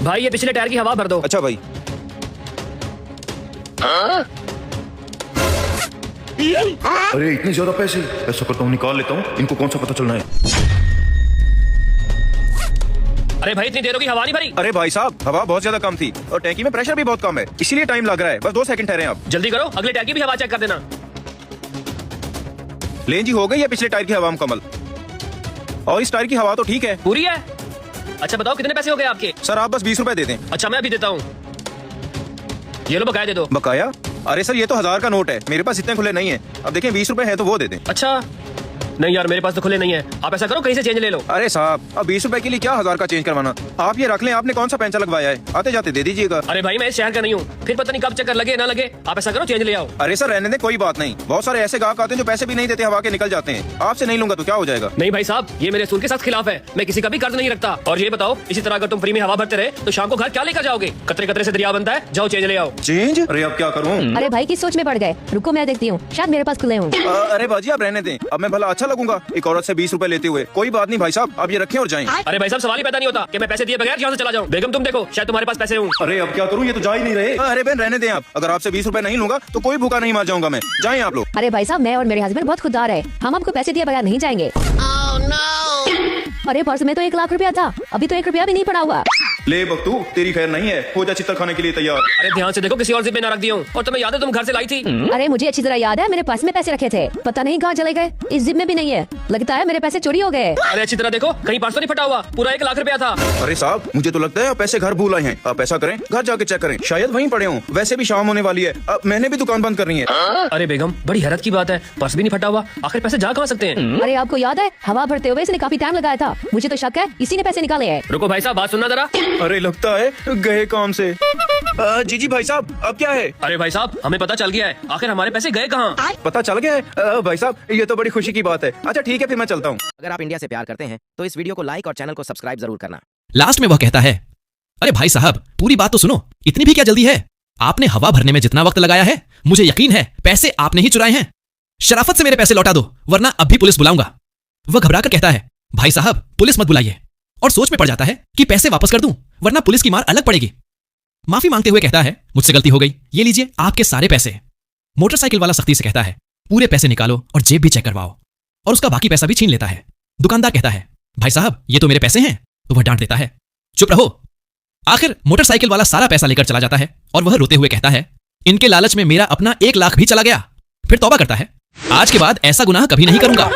भाई ये पिछले टायर की हवा भर दो। अच्छा भाई। अरे इतने ज्यादा पैसे, ऐसा करता हूँ निकाल लेता हूँ, इनको कौन सा पता चलना है। अरे भाई इतनी देर होगी हवा नहीं भरी। अरे भाई साहब हवा बहुत ज्यादा कम थी और टैंकी में प्रेशर भी बहुत कम है, इसीलिए टाइम लग रहा है। बस 2 सेकंड ठहरे आप। जल्दी करो, अगले टायर की भी हवा चेक कर देना। लेन जी हो गई है पिछले टायर की हवा मुकम्मल, और इस टायर की हवा तो ठीक है। पूरी है? अच्छा बताओ कितने पैसे हो गए आपके? सर आप बस 20 रुपए दे दें। अच्छा मैं अभी देता हूँ, ये लो बकाया दे दो। बकाया? अरे सर ये तो 1000 का नोट है, मेरे पास इतने खुले नहीं है। अब देखें 20 रुपए है तो वो दे दें। अच्छा नहीं यार मेरे पास तो खुले नहीं है, आप ऐसा करो कहीं से चेंज ले लो। अरे साहब अब 20 रुपए के लिए क्या 1000 का चेंज करवाना, आप ये रख लें। आपने कौन सा पैंचा लगवाया है, आते जाते दे दीजिएगा। अरे भाई मैं इस शहर का नहीं हूँ, फिर पता नहीं कब चक्कर लगे ना लगे। आप ऐसा करो चेंज ले आओ। अरे सर रहने दें, कोई बात नहीं। बहुत सारे ऐसे ग्राहक आते हैं जो पैसे भी नहीं देते, हवा के निकल जाते हैं। आपसे नहीं लूंगा तो क्या हो जाएगा? नहीं भाई साहब ये मेरे असूल के साथ खिलाफ है, मैं किसी का भी कर्ज नहीं रखता। और ये बताओ इसी तरह अगर तुम फ्री में हवा भरते रहे तो शाम को घर क्या लेकर जाओगे? कतरे कतरे से दरिया बनता है, जाओ चेंज ले आओ। चेंज? अरे अब क्या करूँ? अरे भाई किस सोच में पड़ गए, रुको मैं देखती हूँ, शायद मेरे पास खुले हों। अरे बाजी आप रहने दें, अब मैं भला अच्छा लगूंगा एक औरत से 20 रुपए लेते हुए? कोई बात नहीं भाई साहब, आप ये रखें और जाएं। अरे भाई साहब सवाल ही पैदा नहीं होता कि मैं पैसे दिए बगैर यहाँ से चला जाऊँ। बेगम तुम देखो शायद तुम्हारे पास पैसे हों। अरे अब क्या करूँ, ये तो जा ही नहीं रहे। अरे बहन रहने दें आप, अगर आपसे 20 रुपए नहीं लूंगा तो कोई भूखा नहीं मार जाऊंगा मैं। जाएं आप लोग। अरे भाई साहब मैं और मेरे हस्बैंड बहुत खुददार है, हम आपको पैसे दिए बगैर नहीं जाएंगे। अरे पर्स में तो 1 लाख रुपया था, अभी तो 1 रुपया भी नहीं पड़ा हुआ। ले बख्तू तेरी खैर नहीं है, हो जा चित्तर खाने के लिए तैयार। अरे ध्यान से देखो किसी और जिप में ना रख दिया हूँ। और तुम्हें याद है तुम घर से लाई थी? अरे मुझे अच्छी तरह याद है, मेरे पर्स में पैसे रखे थे, पता नहीं कहाँ चले गए। इस जिप में भी नहीं है, लगता है मेरे पैसे चोरी हो गए। अरे अच्छी तरह देखो कहीं पर्स तो नहीं फटा हुआ, पूरा 1 लाख रुपया था। अरे साहब मुझे तो लगता है आप पैसे घर भूल आए हैं। आप ऐसा करें घर जाके चेक करें, शायद वहीं पड़े हों। वैसे भी शाम होने वाली है, अब मैंने भी दुकान बंद करनी है। अरे बेगम बड़ी हैरत की बात है, पर्स भी नहीं फटा हुआ, आखिर पैसे जा कहाँ सकते हैं? अरे आपको याद है हवा भरते हुए इसने काफी टाइम लगाया था, मुझे तो शक है इसी ने पैसे निकाले हैं। रुको भाई साहब बात सुनना जरा। अरे लगता है गए काम से। जी भाई साहब अब क्या है? अरे भाई साहब हमें पता चल गया है, आखिर हमारे पैसे गए कहाँ? पता चल गया है? भाई साहब ये तो बड़ी खुशी की बात है। अच्छा ठीक है फिर मैं चलता हूँ। अगर आप इंडिया से प्यार करते हैं तो इस वीडियो को लाइक और चैनल को सब्सक्राइब जरूर करना। लास्ट में वह कहता है, अरे भाई साहब पूरी बात तो सुनो, इतनी भी क्या जल्दी है? आपने हवा भरने में जितना वक्त लगाया है मुझे यकीन है पैसे आपने ही चुराए हैं। शराफत से मेरे पैसे लौटा दो वरना अब भी पुलिस बुलाऊंगा। वह घबराकर कहता है, भाई साहब पुलिस मत बुलाइए, और सोच में पड़ जाता है कि पैसे वापस कर दूं वरना पुलिस की मार अलग पड़ेगी। माफी मांगते हुए कहता है, मुझसे गलती हो गई, ये लीजिए आपके सारे पैसे। मोटरसाइकिल वाला सख्ती से कहता है, पूरे पैसे निकालो और जेब भी चेक करवाओ, और उसका बाकी पैसा भी छीन लेता है। दुकानदार कहता है, भाई साहब ये तो मेरे पैसे हैं, तो वह डांट देता है, चुप रहो। आखिर मोटरसाइकिल वाला सारा पैसा लेकर चला जाता है और वह रोते हुए कहता है, इनके लालच में मेरा अपना 1 लाख भी चला गया। फिर तौबा करता है, आज के बाद ऐसा गुनाह कभी नहीं करूंगा।